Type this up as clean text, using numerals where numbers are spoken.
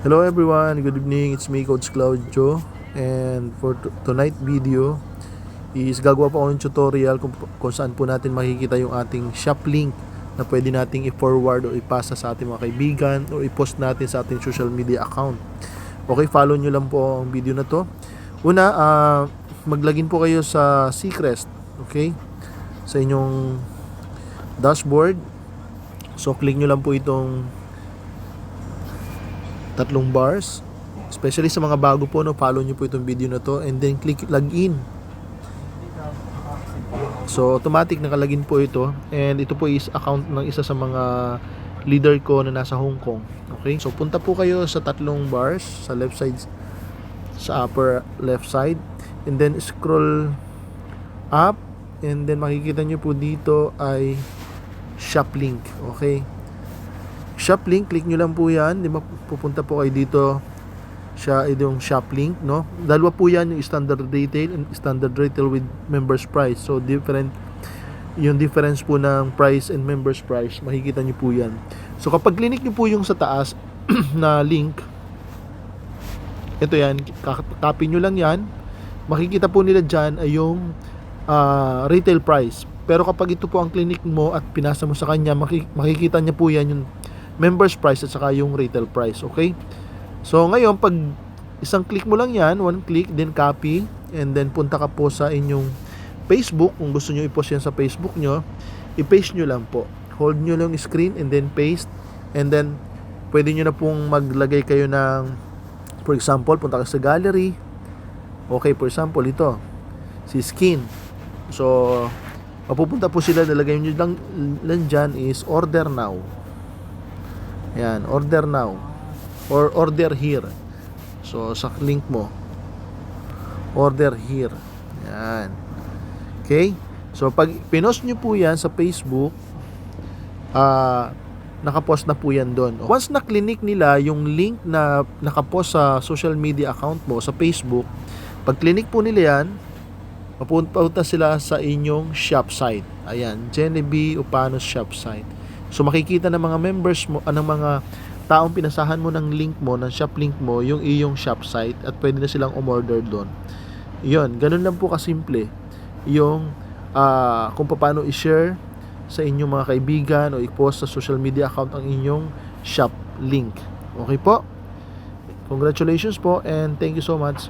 Hello everyone, good evening. It's me, Coach Claudio. And for tonight video is gagawa po ako ng tutorial kung saan po natin makikita yung ating shop link na pwede nating i-forward o ipasa sa ating mga kaibigan o i-post natin sa ating social media account. Okay, follow nyo lang po ang video na to. Una, maglagin po kayo sa Seacrest, okay? Sa inyong dashboard. So click nyo lang po itong tatlong bars, especially sa mga bago po, no, follow nyo po itong video na to and then click login. So automatic nakalagin po ito, and ito po is account ng isa sa mga leader ko na nasa Hong Kong. Okay, so punta po kayo sa tatlong bars sa left side, sa upper left side, and then scroll up, and then makikita nyo po dito ay shop link. Okay, shop link, click nyo lang po yan. Di ba, pupunta po kayo dito siya yung shop link, no? Dalawa po yan, yung standard retail and standard retail with members price. So different yung difference po ng price and members price, makikita nyo po yan. So kapag click nyo po yung sa taas na link, ito yan, copy nyo lang yan, makikita po nila dyan ay yung retail price. Pero kapag ito po ang clinic mo at pinasa mo sa kanya, makikita niya po yan yung members price at saka yung retail price. Okay, so ngayon pag isang click mo lang yan, one click, then copy, and then punta ka po sa inyong Facebook. Kung gusto nyo i-post yan sa Facebook nyo, i-paste nyo lang po, hold nyo lang screen and then paste, and then pwede nyo na pong maglagay kayo ng, for example, punta ka sa gallery. Okay, for example, ito si skin. So mapupunta po sila, nalagay nyo lang dyan is order now. Yan, order now or order here. So sa link mo, order here. Yan. Okay, so pag pinost nyo po yan sa Facebook, nakapost na po yan doon. Once na clinic nila yung link na nakapost sa social media account mo sa Facebook, pag clinic po nila yan, mapunta sila sa inyong shop site. Ayan, Genevieve Upanos shop site. So makikita ng mga members mo, ng mga taong pinasahan mo ng link mo, ng shop link mo, yung iyong shop site, at pwede na silang umorder doon. Yun, ganun lang po kasimple yung kung paano i-share sa inyong mga kaibigan o i-post sa social media account ang inyong shop link. Okay po? Congratulations po and thank you so much.